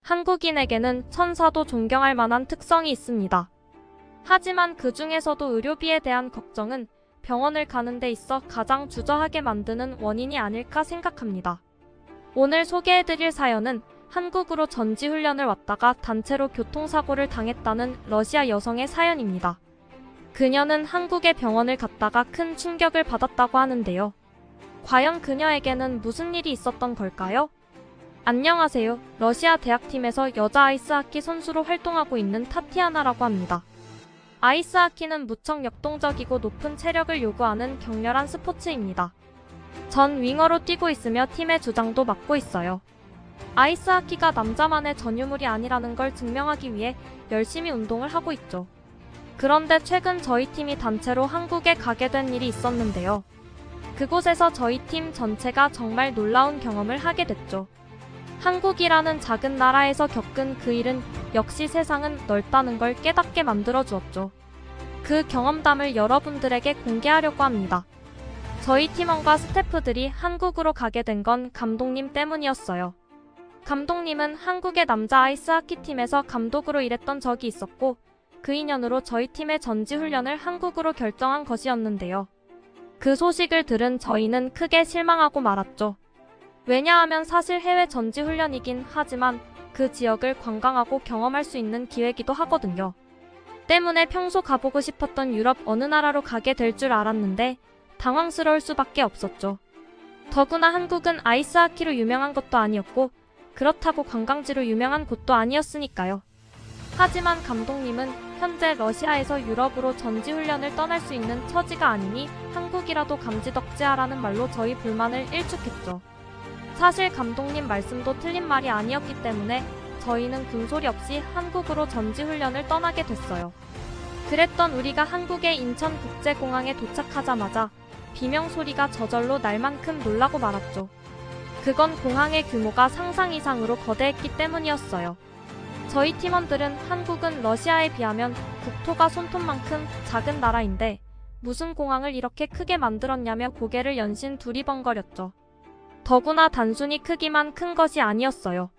한국인에게는 천사도 존경할 만한 특성이 있습니다. 하지만 그 중에서도 의료비에 대한 걱정은 병원을 가는 데 있어 가장 주저하게 만드는 원인이 아닐까 생각합니다. 오늘 소개해드릴 사연은 한국으로 전지훈련을 왔다가 단체로 교통사고를 당했다는 러시아 여성의 사연입니다. 그녀는 한국의 병원을 갔다가 큰 충격을 받았다고 하는데요. 과연 그녀에게는 무슨 일이 있었던 걸까요? 안녕하세요. 러시아 대학팀에서 여자 아이스하키 선수로 활동하고 있는 타티아나라고 합니다. 아이스하키는 무척 역동적이고 높은 체력을 요구하는 격렬한 스포츠입니다. 전 윙어로 뛰고 있으며 팀의 주장도 맡고 있어요. 아이스하키가 남자만의 전유물이 아니라는 걸 증명하기 위해 열심히 운동을 하고 있죠. 그런데 최근 저희 팀이 단체로 한국에 가게 된 일이 있었는데요. 그곳에서 저희 팀 전체가 정말 놀라운 경험을 하게 됐죠. 한국이라는 작은 나라에서 겪은 그 일은 역시 세상은 넓다는 걸 깨닫게 만들어 주었죠. 그 경험담을 여러분들에게 공개하려고 합니다. 저희 팀원과 스태프들이 한국으로 가게 된 건 감독님 때문이었어요. 감독님은 한국의 남자 아이스하키 팀에서 감독으로 일했던 적이 있었고 그 인연으로 저희 팀의 전지훈련을 한국으로 결정한 것이었는데요. 그 소식을 들은 저희는 크게 실망하고 말았죠. 왜냐하면 사실 해외 전지훈련이긴 하지만 그 지역을 관광하고 경험할 수 있는 기회이기도 하거든요. 때문에 평소 가보고 싶었던 유럽 어느 나라로 가게 될 줄 알았는데 당황스러울 수밖에 없었죠. 더구나 한국은 아이스하키로 유명한 것도 아니었고 그렇다고 관광지로 유명한 곳도 아니었으니까요. 하지만 감독님은 현재 러시아에서 유럽으로 전지훈련을 떠날 수 있는 처지가 아니니 한국이라도 감지덕지하라는 말로 저희 불만을 일축했죠. 사실 감독님 말씀도 틀린 말이 아니었기 때문에 저희는 군소리 없이 한국으로 전지훈련을 떠나게 됐어요. 그랬던 우리가 한국의 인천국제공항에 도착하자마자 비명소리가 저절로 날 만큼 놀라고 말았죠. 그건 공항의 규모가 상상 이상으로 거대했기 때문이었어요. 저희 팀원들은 한국은 러시아에 비하면 국토가 손톱만큼 작은 나라인데 무슨 공항을 이렇게 크게 만들었냐며 고개를 연신 두리번거렸죠. 더구나 단순히 크기만 큰 것이 아니었어요.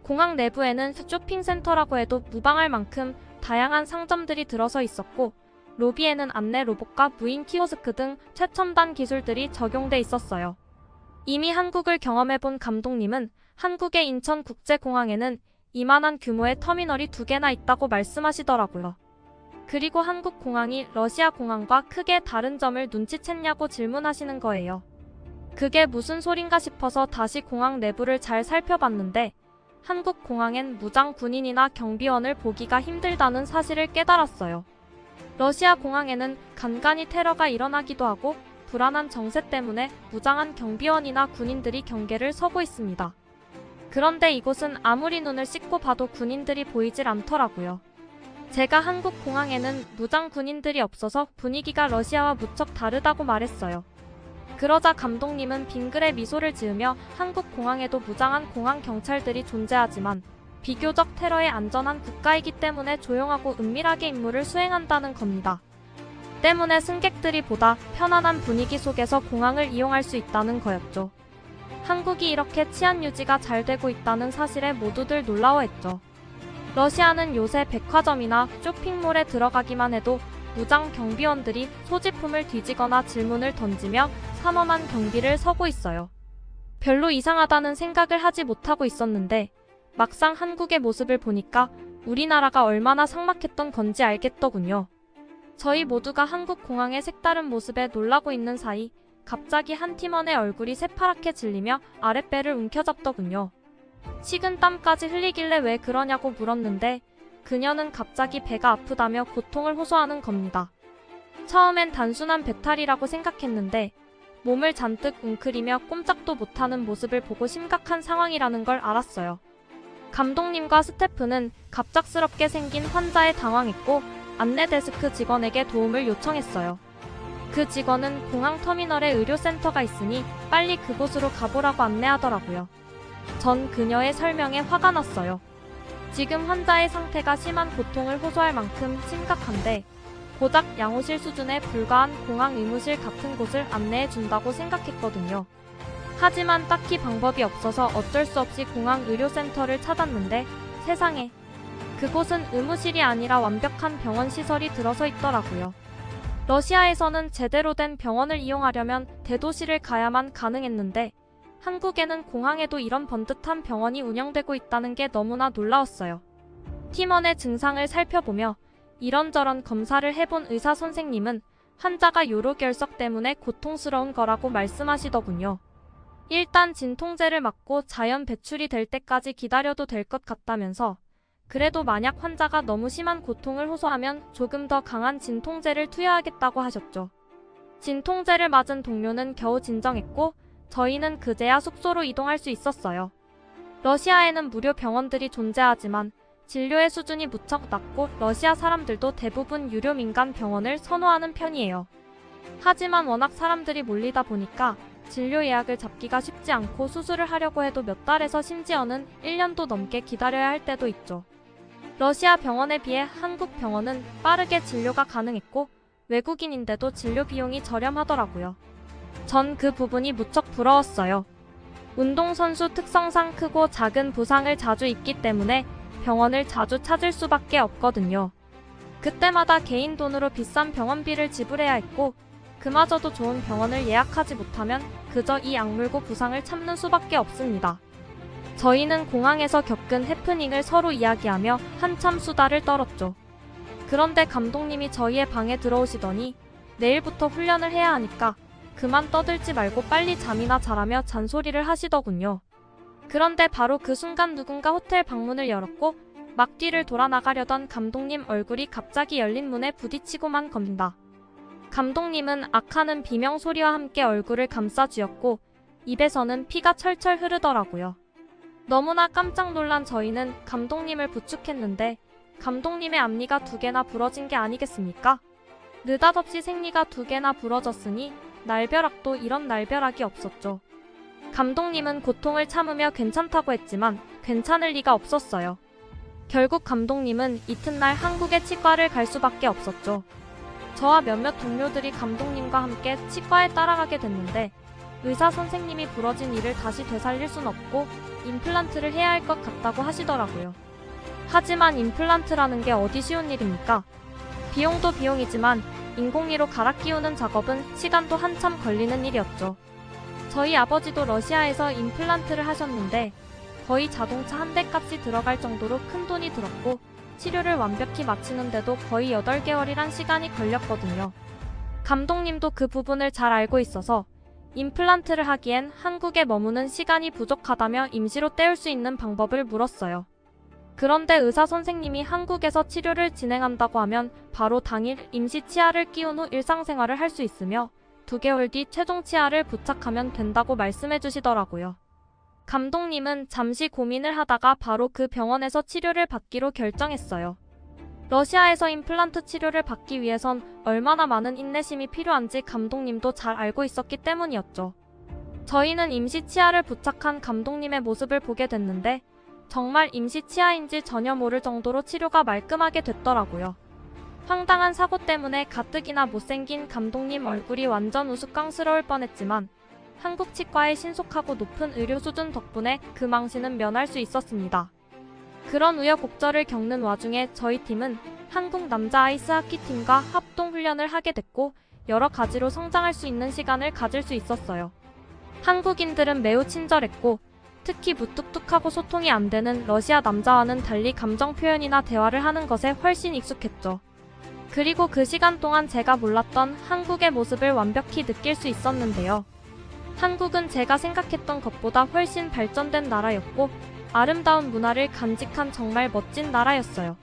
공항 내부에는 쇼핑센터라고 해도 무방할 만큼 다양한 상점들이 들어서 있었고 로비에는 안내 로봇과 무인 키오스크 등 최첨단 기술들이 적용돼 있었어요. 이미 한국을 경험해본 감독님은 한국의 인천국제공항에는 이만한 규모의 터미널이 2개나 있다고 말씀하시더라고요. 그리고 한국 공항이 러시아 공항과 크게 다른 점을 눈치챘냐고 질문하시는 거예요. 그게 무슨 소린가 싶어서 다시 공항 내부를 잘 살펴봤는데 한국 공항엔 무장 군인이나 경비원을 보기가 힘들다는 사실을 깨달았어요. 러시아 공항에는 간간히 테러가 일어나기도 하고 불안한 정세 때문에 무장한 경비원이나 군인들이 경계를 서고 있습니다. 그런데 이곳은 아무리 눈을 씻고 봐도 군인들이 보이질 않더라고요. 제가 한국 공항에는 무장 군인들이 없어서 분위기가 러시아와 무척 다르다고 말했어요. 그러자 감독님은 빙그레 미소를 지으며 한국 공항에도 무장한 공항 경찰들이 존재하지만 비교적 테러에 안전한 국가이기 때문에 조용하고 은밀하게 임무를 수행한다는 겁니다. 때문에 승객들이 보다 편안한 분위기 속에서 공항을 이용할 수 있다는 거였죠. 한국이 이렇게 치안 유지가 잘 되고 있다는 사실에 모두들 놀라워했죠. 러시아는 요새 백화점이나 쇼핑몰에 들어가기만 해도 무장 경비원들이 소지품을 뒤지거나 질문을 던지며 삼엄한 경비를 서고 있어요. 별로 이상하다는 생각을 하지 못하고 있었는데 막상 한국의 모습을 보니까 우리나라가 얼마나 삭막했던 건지 알겠더군요. 저희 모두가 한국 공항의 색다른 모습에 놀라고 있는 사이 갑자기 한 팀원의 얼굴이 새파랗게 질리며 아랫배를 움켜잡더군요. 식은 땀까지 흘리길래 왜 그러냐고 물었는데 그녀는 갑자기 배가 아프다며 고통을 호소하는 겁니다. 처음엔 단순한 배탈이라고 생각했는데 몸을 잔뜩 웅크리며 꼼짝도 못하는 모습을 보고 심각한 상황이라는 걸 알았어요. 감독님과 스태프는 갑작스럽게 생긴 환자에 당황했고 안내 데스크 직원에게 도움을 요청했어요. 그 직원은 공항 터미널에 의료센터가 있으니 빨리 그곳으로 가보라고 안내하더라고요. 전 그녀의 설명에 화가 났어요. 지금 환자의 상태가 심한 고통을 호소할 만큼 심각한데 고작 양호실 수준에 불과한 공항 의무실 같은 곳을 안내해 준다고 생각했거든요. 하지만 딱히 방법이 없어서 어쩔 수 없이 공항 의료센터를 찾았는데 세상에, 그곳은 의무실이 아니라 완벽한 병원 시설이 들어서 있더라고요. 러시아에서는 제대로 된 병원을 이용하려면 대도시를 가야만 가능했는데 한국에는 공항에도 이런 번듯한 병원이 운영되고 있다는 게 너무나 놀라웠어요. 팀원의 증상을 살펴보며 이런저런 검사를 해본 의사 선생님은 환자가 요로결석 때문에 고통스러운 거라고 말씀하시더군요. 일단 진통제를 맞고 자연 배출이 될 때까지 기다려도 될 것 같다면서 그래도 만약 환자가 너무 심한 고통을 호소하면 조금 더 강한 진통제를 투여하겠다고 하셨죠. 진통제를 맞은 동료는 겨우 진정했고 저희는 그제야 숙소로 이동할 수 있었어요. 러시아에는 무료 병원들이 존재하지만 진료의 수준이 무척 낮고 러시아 사람들도 대부분 유료 민간 병원을 선호하는 편이에요. 하지만 워낙 사람들이 몰리다 보니까 진료 예약을 잡기가 쉽지 않고 수술을 하려고 해도 몇 달에서 심지어는 1년도 넘게 기다려야 할 때도 있죠. 러시아 병원에 비해 한국 병원은 빠르게 진료가 가능했고 외국인인데도 진료 비용이 저렴하더라고요. 전 그 부분이 무척 부러웠어요. 운동선수 특성상 크고 작은 부상을 자주 입기 때문에 병원을 자주 찾을 수밖에 없거든요. 그때마다 개인 돈으로 비싼 병원비를 지불해야 했고 그마저도 좋은 병원을 예약하지 못하면 그저 이 악물고 부상을 참는 수밖에 없습니다. 저희는 공항에서 겪은 해프닝을 서로 이야기하며 한참 수다를 떨었죠. 그런데 감독님이 저희의 방에 들어오시더니 내일부터 훈련을 해야 하니까 그만 떠들지 말고 빨리 잠이나 자라며 잔소리를 하시더군요. 그런데 바로 그 순간 누군가 호텔 방문을 열었고 막 뒤를 돌아 나가려던 감독님 얼굴이 갑자기 열린 문에 부딪히고만 겁니다. 감독님은 악하는 비명 소리와 함께 얼굴을 감싸쥐었고 입에서는 피가 철철 흐르더라고요. 너무나 깜짝 놀란 저희는 감독님을 부축했는데 감독님의 앞니가 2개나 부러진 게 아니겠습니까? 느닷없이 생리가 2개나 부러졌으니 날벼락도 이런 날벼락이 없었죠. 감독님은 고통을 참으며 괜찮다고 했지만 괜찮을 리가 없었어요. 결국 감독님은 이튿날 한국의 치과를 갈 수밖에 없었죠. 저와 몇몇 동료들이 감독님과 함께 치과에 따라가게 됐는데 의사 선생님이 부러진 이를 다시 되살릴 순 없고 임플란트를 해야 할 것 같다고 하시더라고요. 하지만 임플란트라는 게 어디 쉬운 일입니까? 비용도 비용이지만 인공위로 갈아 끼우는 작업은 시간도 한참 걸리는 일이었죠. 저희 아버지도 러시아에서 임플란트를 하셨는데 거의 자동차 한 대 값이 들어갈 정도로 큰 돈이 들었고 치료를 완벽히 마치는데도 거의 8개월이란 시간이 걸렸거든요. 감독님도 그 부분을 잘 알고 있어서 임플란트를 하기엔 한국에 머무는 시간이 부족하다며 임시로 때울 수 있는 방법을 물었어요. 그런데 의사 선생님이 한국에서 치료를 진행한다고 하면 바로 당일 임시 치아를 끼운 후 일상생활을 할 수 있으며 2개월 뒤 최종 치아를 부착하면 된다고 말씀해 주시더라고요. 감독님은 잠시 고민을 하다가 바로 그 병원에서 치료를 받기로 결정했어요. 러시아에서 임플란트 치료를 받기 위해선 얼마나 많은 인내심이 필요한지 감독님도 잘 알고 있었기 때문이었죠. 저희는 임시 치아를 부착한 감독님의 모습을 보게 됐는데 정말 임시 치아인지 전혀 모를 정도로 치료가 말끔하게 됐더라고요. 황당한 사고 때문에 가뜩이나 못생긴 감독님 얼굴이 완전 우스꽝스러울 뻔했지만 한국 치과의 신속하고 높은 의료 수준 덕분에 그 망신은 면할 수 있었습니다. 그런 우여곡절을 겪는 와중에 저희 팀은 한국 남자 아이스하키 팀과 합동 훈련을 하게 됐고 여러 가지로 성장할 수 있는 시간을 가질 수 있었어요. 한국인들은 매우 친절했고 특히 무뚝뚝하고 소통이 안 되는 러시아 남자와는 달리 감정 표현이나 대화를 하는 것에 훨씬 익숙했죠. 그리고 그 시간 동안 제가 몰랐던 한국의 모습을 완벽히 느낄 수 있었는데요. 한국은 제가 생각했던 것보다 훨씬 발전된 나라였고 아름다운 문화를 간직한 정말 멋진 나라였어요.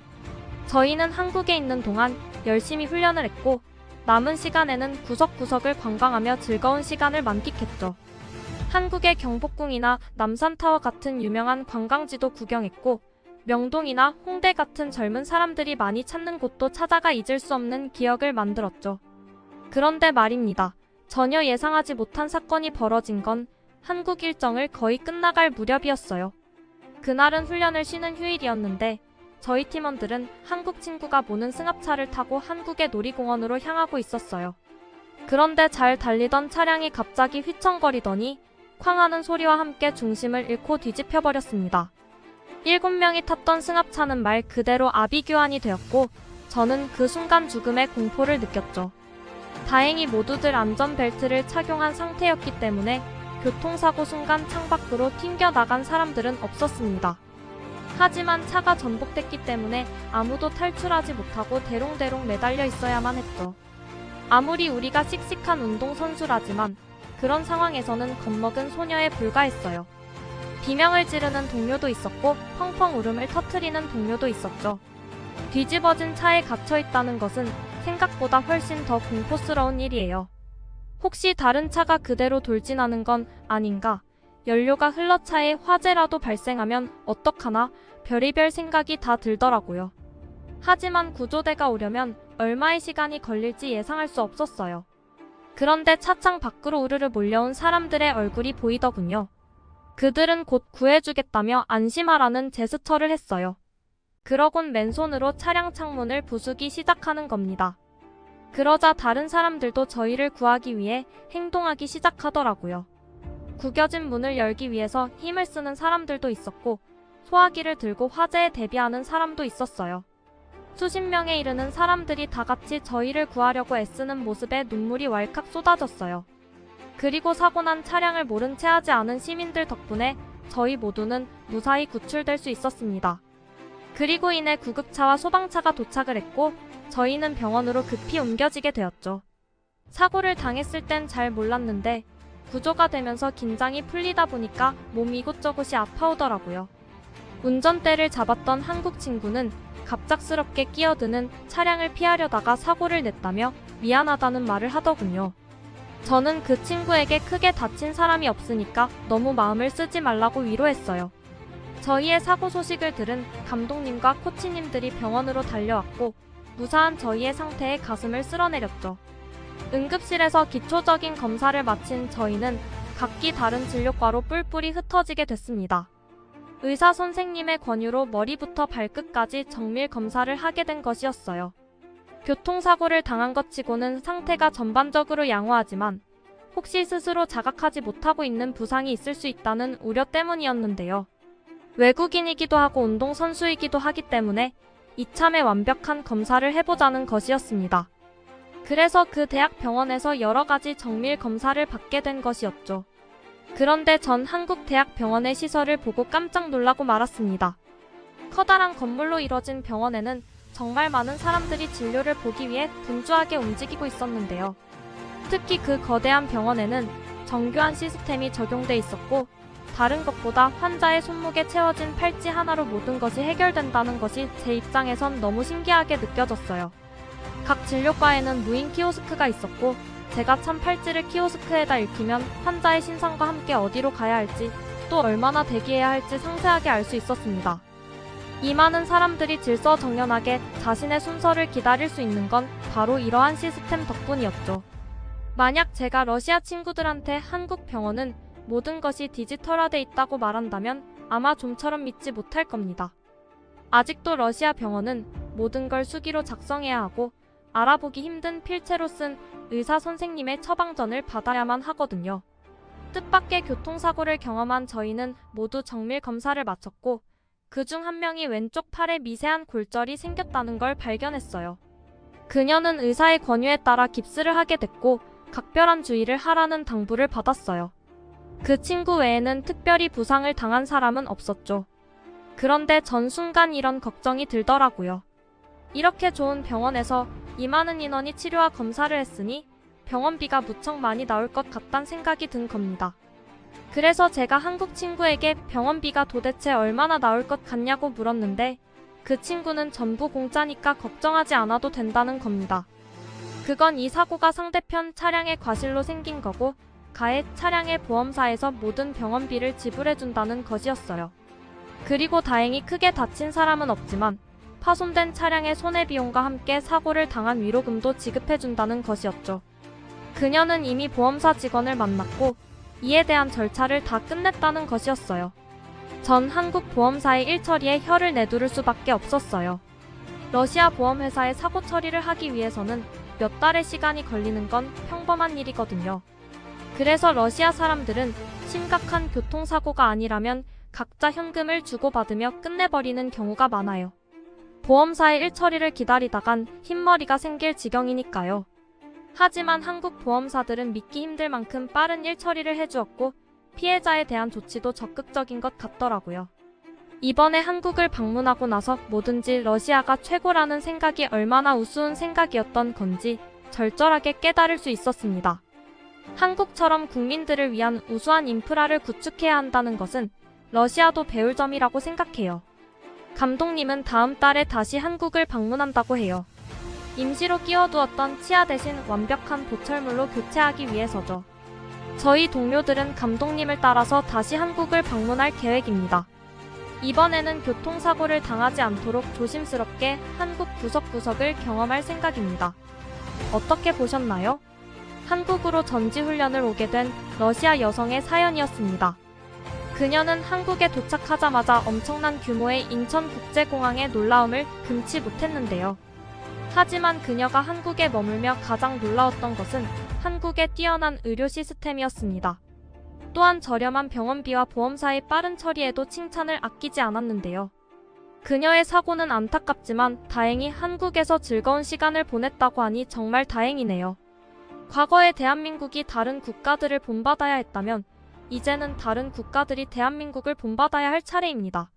저희는 한국에 있는 동안 열심히 훈련을 했고 남은 시간에는 구석구석을 관광하며 즐거운 시간을 만끽했죠. 한국의 경복궁이나 남산타워 같은 유명한 관광지도 구경했고 명동이나 홍대 같은 젊은 사람들이 많이 찾는 곳도 찾아가 잊을 수 없는 기억을 만들었죠. 그런데 말입니다. 전혀 예상하지 못한 사건이 벌어진 건 한국 일정을 거의 끝나갈 무렵이었어요. 그날은 훈련을 쉬는 휴일이었는데 저희 팀원들은 한국 친구가 모는 승합차를 타고 한국의 놀이공원으로 향하고 있었어요. 그런데 잘 달리던 차량이 갑자기 휘청거리더니 쾅 하는 소리와 함께 중심을 잃고 뒤집혀버렸습니다. 7명이 탔던 승합차는 말 그대로 아비규환이 되었고 저는 그 순간 죽음의 공포를 느꼈죠. 다행히 모두들 안전벨트를 착용한 상태였기 때문에 교통사고 순간 창밖으로 튕겨나간 사람들은 없었습니다. 하지만 차가 전복됐기 때문에 아무도 탈출하지 못하고 대롱대롱 매달려 있어야만 했죠. 아무리 우리가 씩씩한 운동선수라지만 그런 상황에서는 겁먹은 소녀에 불과했어요. 비명을 지르는 동료도 있었고 펑펑 울음을 터트리는 동료도 있었죠. 뒤집어진 차에 갇혀있다는 것은 생각보다 훨씬 더 공포스러운 일이에요. 혹시 다른 차가 그대로 돌진하는 건 아닌가? 연료가 흘러 차에 화재라도 발생하면 어떡하나? 별의별 생각이 다 들더라고요. 하지만 구조대가 오려면 얼마의 시간이 걸릴지 예상할 수 없었어요. 그런데 차창 밖으로 우르르 몰려온 사람들의 얼굴이 보이더군요. 그들은 곧 구해주겠다며 안심하라는 제스처를 했어요. 그러곤 맨손으로 차량 창문을 부수기 시작하는 겁니다. 그러자 다른 사람들도 저희를 구하기 위해 행동하기 시작하더라고요. 구겨진 문을 열기 위해서 힘을 쓰는 사람들도 있었고 소화기를 들고 화재에 대비하는 사람도 있었어요. 수십 명에 이르는 사람들이 다 같이 저희를 구하려고 애쓰는 모습에 눈물이 왈칵 쏟아졌어요. 그리고 사고 난 차량을 모른 채 하지 않은 시민들 덕분에 저희 모두는 무사히 구출될 수 있었습니다. 그리고 이내 구급차와 소방차가 도착을 했고 저희는 병원으로 급히 옮겨지게 되었죠. 사고를 당했을 땐 잘 몰랐는데 구조가 되면서 긴장이 풀리다 보니까 몸 이곳저곳이 아파오더라고요. 운전대를 잡았던 한국 친구는 갑작스럽게 끼어드는 차량을 피하려다가 사고를 냈다며 미안하다는 말을 하더군요. 저는 그 친구에게 크게 다친 사람이 없으니까 너무 마음을 쓰지 말라고 위로했어요. 저희의 사고 소식을 들은 감독님과 코치님들이 병원으로 달려왔고 무사한 저희의 상태에 가슴을 쓸어내렸죠. 응급실에서 기초적인 검사를 마친 저희는 각기 다른 진료과로 뿔뿔이 흩어지게 됐습니다. 의사 선생님의 권유로 머리부터 발끝까지 정밀 검사를 하게 된 것이었어요. 교통사고를 당한 것 치고는 상태가 전반적으로 양호하지만 혹시 스스로 자각하지 못하고 있는 부상이 있을 수 있다는 우려 때문이었는데요. 외국인이기도 하고 운동선수이기도 하기 때문에 이참에 완벽한 검사를 해보자는 것이었습니다. 그래서 그 대학 병원에서 여러 가지 정밀 검사를 받게 된 것이었죠. 그런데 전 한국대학병원의 시설을 보고 깜짝 놀라고 말았습니다. 커다란 건물로 이뤄진 병원에는 정말 많은 사람들이 진료를 보기 위해 분주하게 움직이고 있었는데요. 특히 그 거대한 병원에는 정교한 시스템이 적용돼 있었고 다른 것보다 환자의 손목에 채워진 팔찌 하나로 모든 것이 해결된다는 것이 제 입장에선 너무 신기하게 느껴졌어요. 각 진료과에는 무인 키오스크가 있었고 제가 찬 팔찌를 키오스크에다 읽히면 환자의 신상과 함께 어디로 가야 할지 또 얼마나 대기해야 할지 상세하게 알 수 있었습니다. 이 많은 사람들이 질서정연하게 자신의 순서를 기다릴 수 있는 건 바로 이러한 시스템 덕분이었죠. 만약 제가 러시아 친구들한테 한국 병원은 모든 것이 디지털화돼 있다고 말한다면 아마 좀처럼 믿지 못할 겁니다. 아직도 러시아 병원은 모든 걸 수기로 작성해야 하고 알아보기 힘든 필체로 쓴 의사 선생님의 처방전을 받아야만 하거든요. 뜻밖의 교통사고를 경험한 저희는 모두 정밀 검사를 마쳤고 그중 한 명이 왼쪽 팔에 미세한 골절이 생겼다는 걸 발견했어요. 그녀는 의사의 권유에 따라 깁스를 하게 됐고 각별한 주의를 하라는 당부를 받았어요. 그 친구 외에는 특별히 부상을 당한 사람은 없었죠. 그런데 전 순간 이런 걱정이 들더라고요. 이렇게 좋은 병원에서 이 많은 인원이 치료와 검사를 했으니 병원비가 무척 많이 나올 것 같단 생각이 든 겁니다. 그래서 제가 한국 친구에게 병원비가 도대체 얼마나 나올 것 같냐고 물었는데 그 친구는 전부 공짜니까 걱정하지 않아도 된다는 겁니다. 그건 이 사고가 상대편 차량의 과실로 생긴 거고 가해 차량의 보험사에서 모든 병원비를 지불해준다는 것이었어요. 그리고 다행히 크게 다친 사람은 없지만 파손된 차량의 손해비용과 함께 사고를 당한 위로금도 지급해준다는 것이었죠. 그녀는 이미 보험사 직원을 만났고 이에 대한 절차를 다 끝냈다는 것이었어요. 전 한국 보험사의 일처리에 혀를 내두를 수밖에 없었어요. 러시아 보험회사의 사고 처리를 하기 위해서는 몇 달의 시간이 걸리는 건 평범한 일이거든요. 그래서 러시아 사람들은 심각한 교통사고가 아니라면 각자 현금을 주고받으며 끝내버리는 경우가 많아요. 보험사의 일처리를 기다리다간 흰머리가 생길 지경이니까요. 하지만 한국 보험사들은 믿기 힘들 만큼 빠른 일처리를 해주었고 피해자에 대한 조치도 적극적인 것 같더라고요. 이번에 한국을 방문하고 나서 뭐든지 러시아가 최고라는 생각이 얼마나 우스운 생각이었던 건지 절절하게 깨달을 수 있었습니다. 한국처럼 국민들을 위한 우수한 인프라를 구축해야 한다는 것은 러시아도 배울 점이라고 생각해요. 감독님은 다음 달에 다시 한국을 방문한다고 해요. 임시로 끼워두었던 치아 대신 완벽한 보철물로 교체하기 위해서죠. 저희 동료들은 감독님을 따라서 다시 한국을 방문할 계획입니다. 이번에는 교통사고를 당하지 않도록 조심스럽게 한국 구석구석을 경험할 생각입니다. 어떻게 보셨나요? 한국으로 전지훈련을 오게 된 러시아 여성의 사연이었습니다. 그녀는 한국에 도착하자마자 엄청난 규모의 인천국제공항의 놀라움을 금치 못했는데요. 하지만 그녀가 한국에 머물며 가장 놀라웠던 것은 한국의 뛰어난 의료 시스템이었습니다. 또한 저렴한 병원비와 보험사의 빠른 처리에도 칭찬을 아끼지 않았는데요. 그녀의 사고는 안타깝지만 다행히 한국에서 즐거운 시간을 보냈다고 하니 정말 다행이네요. 과거에 대한민국이 다른 국가들을 본받아야 했다면 이제는 다른 국가들이 대한민국을 본받아야 할 차례입니다.